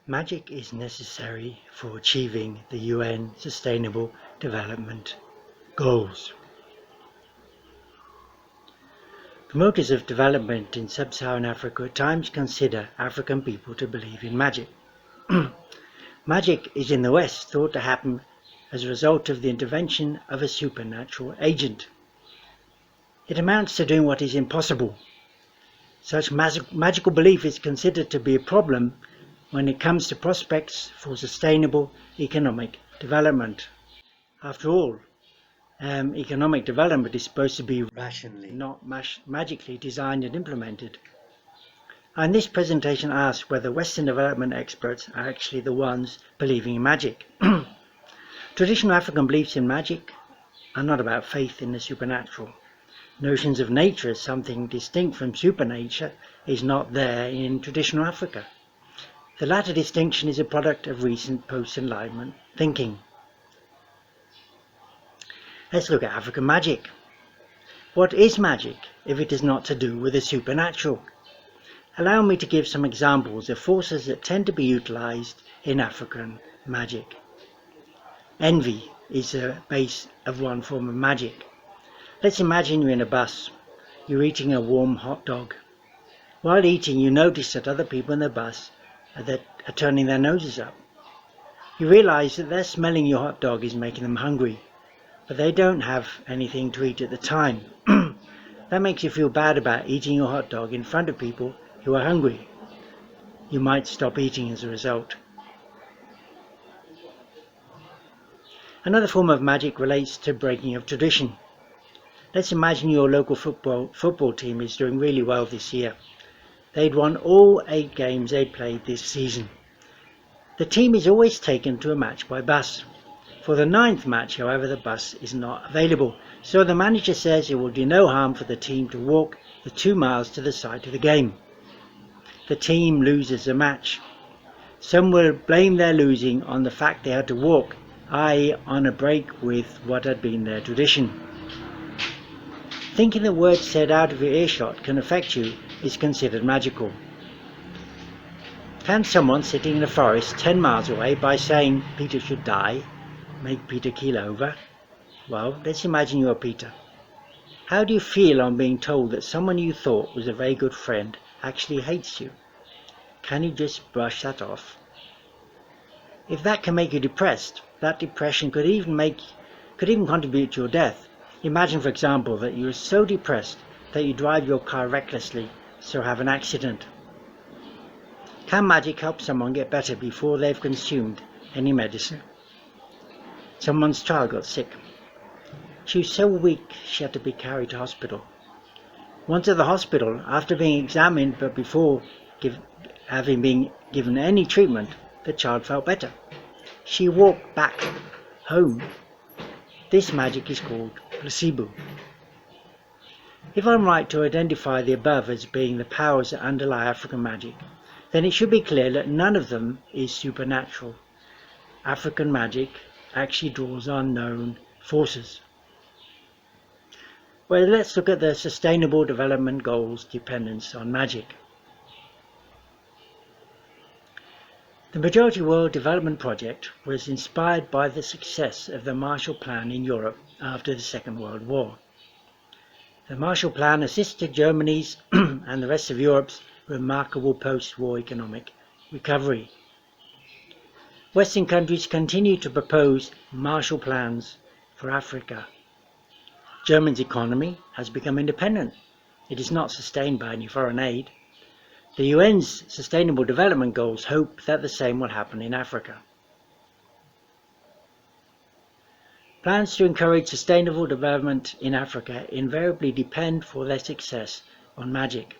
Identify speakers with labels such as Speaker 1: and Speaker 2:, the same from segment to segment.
Speaker 1: Magic is necessary for achieving the UN Sustainable Development Goals. Promoters of development in sub-Saharan Africa at times consider African people to believe in magic. Magic is in the West thought to happen as a result of the intervention of a supernatural agent. It amounts to doing what is impossible. Such magical belief is considered to be a problem when it comes to prospects for sustainable economic development. After all, economic development is supposed to be rationally, not magically designed and implemented. And this presentation asks whether Western development experts are actually the ones believing in magic. Traditional African beliefs in magic are not about faith in the supernatural. Notions of nature as something distinct from supernature is not there in traditional Africa. The latter distinction is a product of recent post-Enlightenment thinking. Let's look at African magic. What is magic if it is not to do with the supernatural? Allow me to give some examples of forces that tend to be utilized in African magic. Envy is the base of one form of magic. Let's imagine you're in a bus. You're eating a warm hot dog. While eating, you notice that other people in the bus are turning their noses up. You realize that their smelling your hot dog is making them hungry, but they don't have anything to eat at the time. That makes you feel bad about eating your hot dog in front of people who are hungry. You might stop eating as a result. Another form of magic relates to breaking of tradition. Let's imagine your local football team is doing really well this year. They'd won all 8 games they played this season. The team is always taken to a match by bus. For the 9th match, however, the bus is not available, so the manager says it will do no harm for the team to walk the 2 miles to the site of the game. The team loses the match. Some will blame their losing on the fact they had to walk, i.e. on a break with what had been their tradition. Thinking that words said out of your earshot can affect you is considered magical. Can someone sitting in a forest 10 miles away by saying Peter should die make Peter keel over? Well, let's imagine you're Peter. How do you feel on being told that someone you thought was a very good friend actually hates you? Can you just brush that off? If that can make you depressed, that depression could even contribute to your death. Imagine, for example, that you are so depressed that you drive your car recklessly, so have an accident. Can magic help someone get better before they've consumed any medicine? Someone's child got sick. She was so weak she had to be carried to hospital. Once at the hospital, after being examined but before having been given any treatment, the child felt better. She walked back home. This magic is called placebo. If I'm right to identify the above as being the powers that underlie African magic, then it should be clear that none of them is supernatural. African magic actually draws on known forces. Well, let's look at the Sustainable Development Goals' dependence on magic. The Majority World Development Project was inspired by the success of the Marshall Plan in Europe after the Second World War. The Marshall Plan assisted Germany's and the rest of Europe's remarkable post-war economic recovery. Western countries continue to propose Marshall Plans for Africa. Germany's economy has become independent. It is not sustained by any foreign aid. The UN's Sustainable Development Goals hope that the same will happen in Africa. Plans to encourage sustainable development in Africa invariably depend for their success on magic.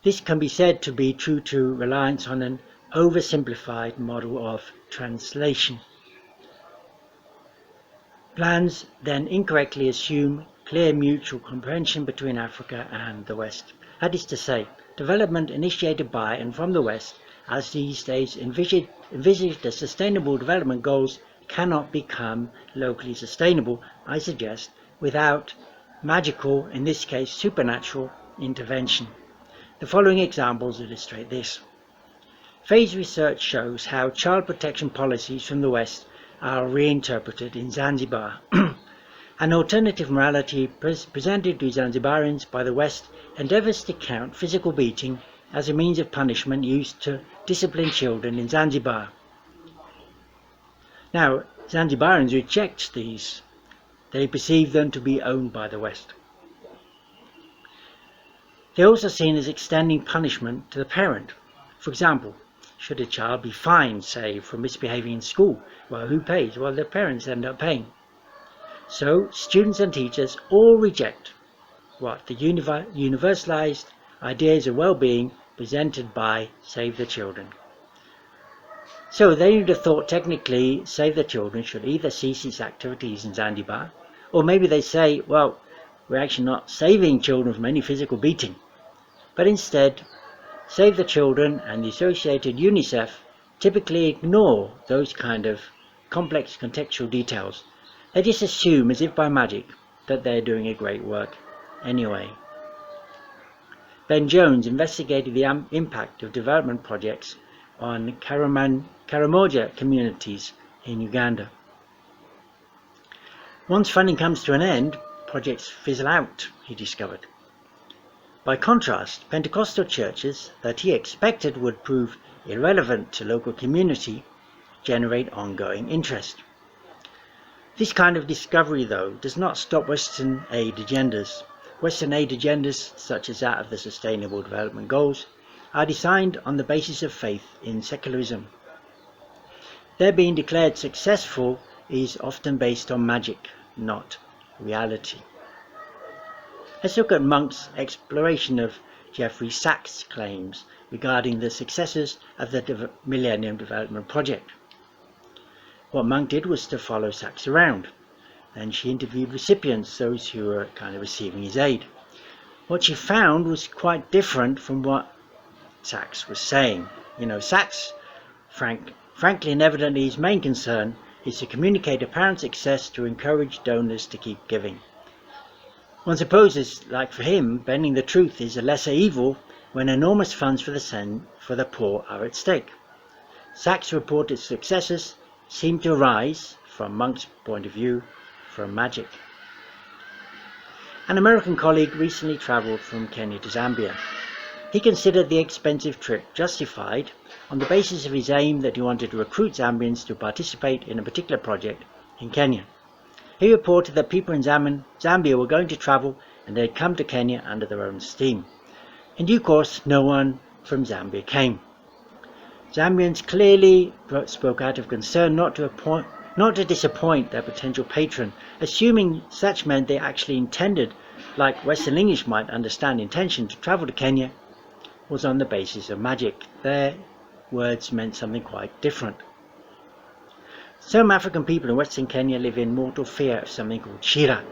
Speaker 1: This can be said to be true to reliance on an oversimplified model of translation. Plans then incorrectly assume clear mutual comprehension between Africa and the West. That is to say, development initiated by and from the West, as these days envisage the Sustainable Development Goals, cannot become locally sustainable, I suggest, without magical, in this case supernatural, intervention. The following examples illustrate this. Phase research shows how child protection policies from the West are reinterpreted in Zanzibar. An alternative morality presented to Zanzibarians by the West endeavours to count physical beating as a means of punishment used to discipline children in Zanzibar. Now, Zanzibarians reject these. They perceive them to be owned by the West. They're also seen as extending punishment to the parent. For example, should a child be fined, say, for misbehaving in school? Well, who pays? Well, their parents end up paying. So, students and teachers all reject what the universalized ideas of well-being presented by Save the Children. So they would have thought technically Save the Children should either cease its activities in Zanzibar, or maybe they say, well, we're actually not saving children from any physical beating. But instead, Save the Children and the associated UNICEF typically ignore those kind of complex contextual details. They just assume, as if by magic, that they're doing a great work anyway. Ben Jones investigated the impact of development projects on Karamoja communities in Uganda. Once funding comes to an end, projects fizzle out, he discovered. By contrast, Pentecostal churches that he expected would prove irrelevant to local community generate ongoing interest. This kind of discovery, though, does not stop Western aid agendas. Western aid agendas, such as that of the Sustainable Development Goals, are designed on the basis of faith in secularism. Their being declared successful is often based on magic, not reality. Let's look at Monk's exploration of Jeffrey Sachs' claims regarding the successes of the Millennium Development Project. What Monk did was to follow Sachs around. Then she interviewed recipients, those who were kind of receiving his aid. What she found was quite different from what Sachs was saying. Sachs, frankly and evidently his main concern is to communicate apparent success to encourage donors to keep giving. One supposes, like for him, bending the truth is a lesser evil when enormous funds for the poor are at stake. Sachs' reported successes seem to arise, from Monk's point of view, from magic. An American colleague recently travelled from Kenya to Zambia. He considered the expensive trip justified on the basis of his aim that he wanted to recruit Zambians to participate in a particular project in Kenya. He reported that people in Zambia were going to travel and they had come to Kenya under their own steam. In due course, no one from Zambia came. Zambians clearly spoke out of concern not to disappoint their potential patron, assuming such meant they actually intended, like Western English might understand intention, to travel to Kenya was on the basis of magic. Their words meant something quite different. Some African people in Western Kenya live in mortal fear of something called Shira.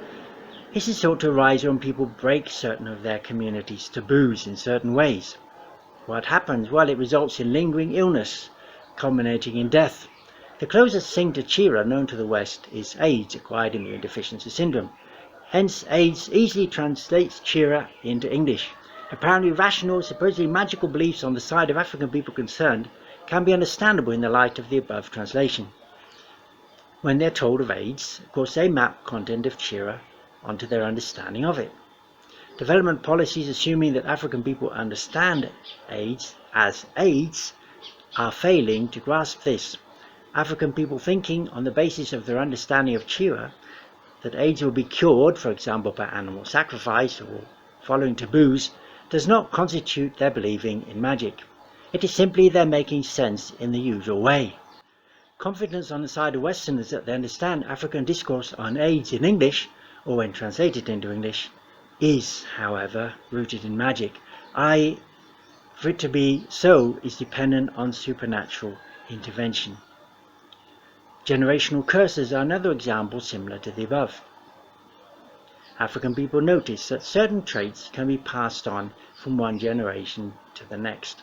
Speaker 1: This is thought to arise when people break certain of their community's taboos in certain ways. What happens? Well, it results in lingering illness, culminating in death. The closest thing to Shira known to the West is AIDS, acquired immune deficiency syndrome. Hence, AIDS easily translates Shira into English. Apparently rational, supposedly magical beliefs on the side of African people concerned can be understandable in the light of the above translation. When they're told of AIDS, of course they map content of Shira onto their understanding of it. Development policies assuming that African people understand AIDS as AIDS are failing to grasp this. African people thinking on the basis of their understanding of Shira that AIDS will be cured, for example by animal sacrifice or following taboos, does not constitute their believing in magic. It is simply their making sense in the usual way. Confidence on the side of Westerners that they understand African discourse on AIDS in English, or when translated into English, is, however, rooted in magic. For it to be so is dependent on supernatural intervention. Generational curses are another example similar to the above. African people notice that certain traits can be passed on from one generation to the next.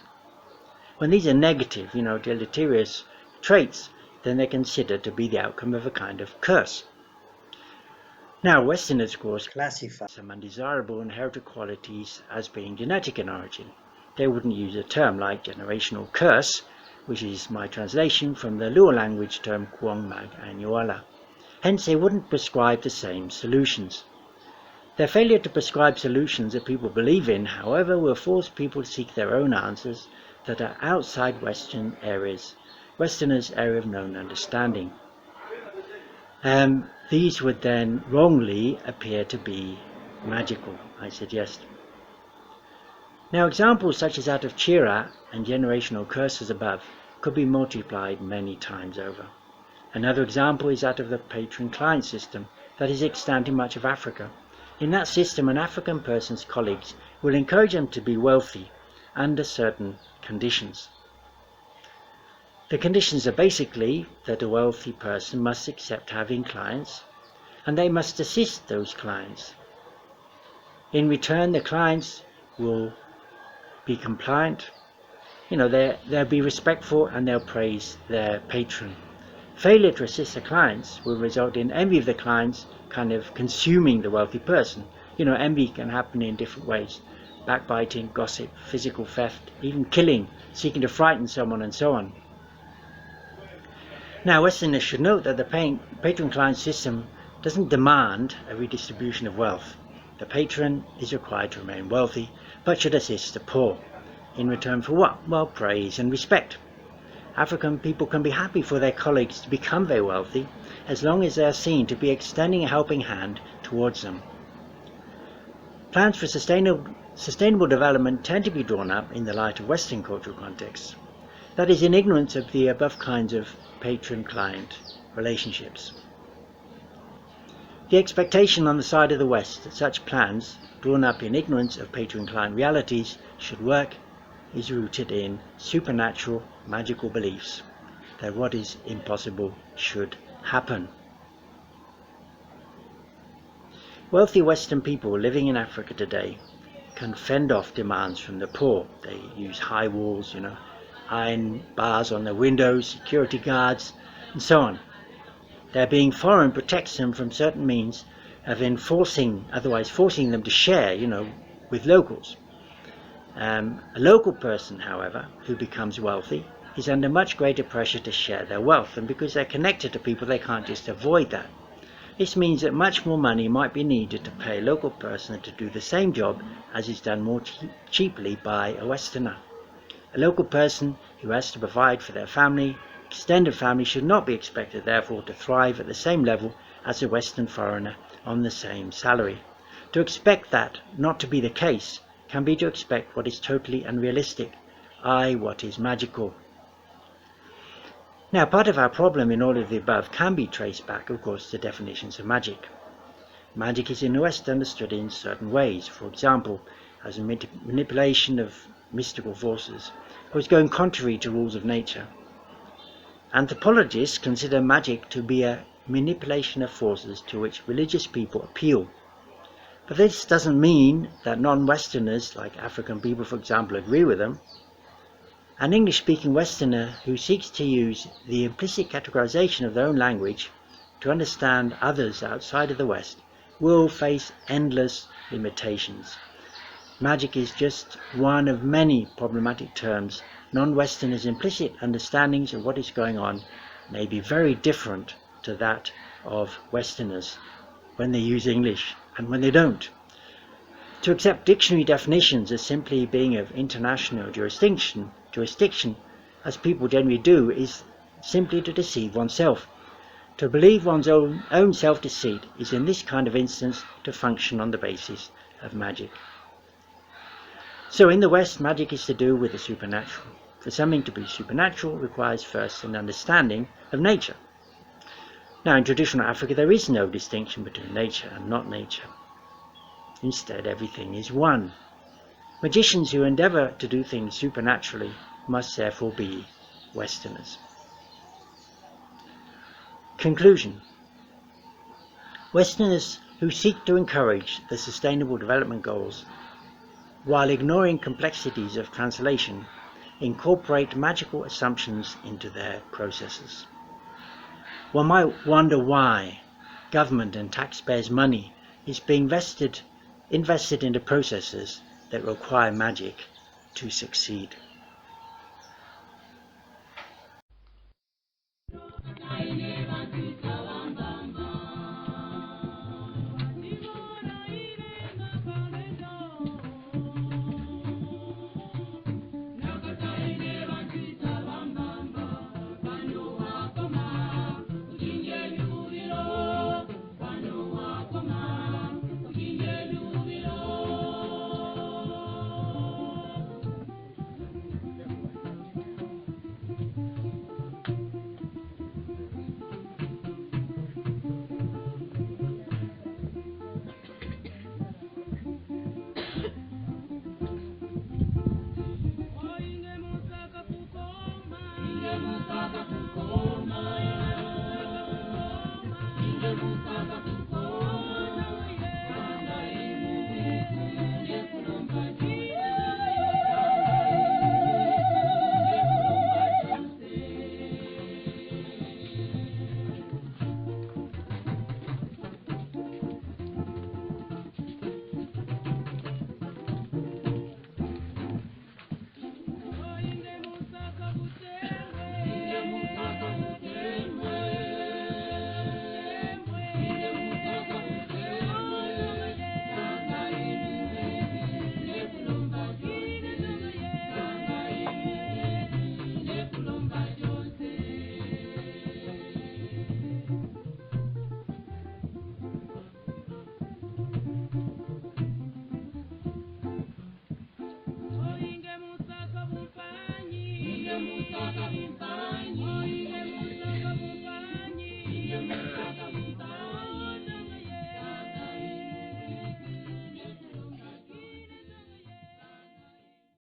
Speaker 1: When these are negative, deleterious traits, then they're considered to be the outcome of a kind of curse. Now, Westerners, of course, classify some undesirable inherited qualities as being genetic in origin. they wouldn't use a term like generational curse, which is my translation from the Luo language term Kuang Mag Annuala. Hence, they wouldn't prescribe the same solutions. Their failure to prescribe solutions that people believe in, however, will force people to seek their own answers that are outside Westerners' area of known understanding. These would then wrongly appear to be magical, I suggest. Now, examples such as that of Chira and generational curses above could be multiplied many times over. Another example is that of the patron-client system that is extant in much of Africa. In that system, an African person's colleagues will encourage them to be wealthy under certain conditions. The conditions are basically that a wealthy person must accept having clients, and they must assist those clients. In return, the clients will be compliant, they'll be respectful, and they'll praise their patron. Failure to assist the clients will result in envy of the clients kind of consuming the wealthy person. Envy can happen in different ways: backbiting, gossip, physical theft, even killing, seeking to frighten someone, and so on. Now, Westerners should note that the patron-client system doesn't demand a redistribution of wealth. The patron is required to remain wealthy, but should assist the poor. In return for what? Well, praise and respect. African people can be happy for their colleagues to become very wealthy, as long as they are seen to be extending a helping hand towards them. Plans for sustainable development tend to be drawn up in the light of Western cultural contexts, that is, in ignorance of the above kinds of patron-client relationships. The expectation on the side of the West that such plans, drawn up in ignorance of patron-client realities, should work is rooted in supernatural, magical beliefs that what is impossible should happen. Wealthy Western people living in Africa today can fend off demands from the poor. They use high walls, iron bars on their windows, security guards, and so on. Their being foreign protects them from certain means of otherwise forcing them to share, with locals. A local person, however, who becomes wealthy is under much greater pressure to share their wealth, and because they're connected to people, they can't just avoid that. This means that much more money might be needed to pay a local person to do the same job as is done more cheaply by a Westerner. A local person who has to provide for their family, extended family, should not be expected, therefore, to thrive at the same level as a Western foreigner on the same salary. To expect that not to be the case can be to expect what is totally unrealistic, what is magical. Now, part of our problem in all of the above can be traced back, of course, to definitions of magic. Magic is in the West understood in certain ways, for example, as a manipulation of mystical forces, or as going contrary to rules of nature. Anthropologists consider magic to be a manipulation of forces to which religious people appeal. But this doesn't mean that non-Westerners, like African people, for example, agree with them. An English-speaking Westerner who seeks to use the implicit categorization of their own language to understand others outside of the West will face endless limitations. Magic is just one of many problematic terms. Non-Westerners' implicit understandings of what is going on may be very different to that of Westerners when they use English and when they don't. To accept dictionary definitions as simply being of international jurisdiction, as people generally do, is simply to deceive oneself. To believe one's own self-deceit is in this kind of instance to function on the basis of magic. So in the West, magic is to do with the supernatural. For something to be supernatural requires first an understanding of nature. Now, in traditional Africa, there is no distinction between nature and not nature. Instead, everything is one. Magicians who endeavor to do things supernaturally must therefore be Westerners. Conclusion. Westerners who seek to encourage the Sustainable Development Goals while ignoring complexities of translation incorporate magical assumptions into their processes. One might wonder why government and taxpayers' money is being invested into processes that require magic to succeed.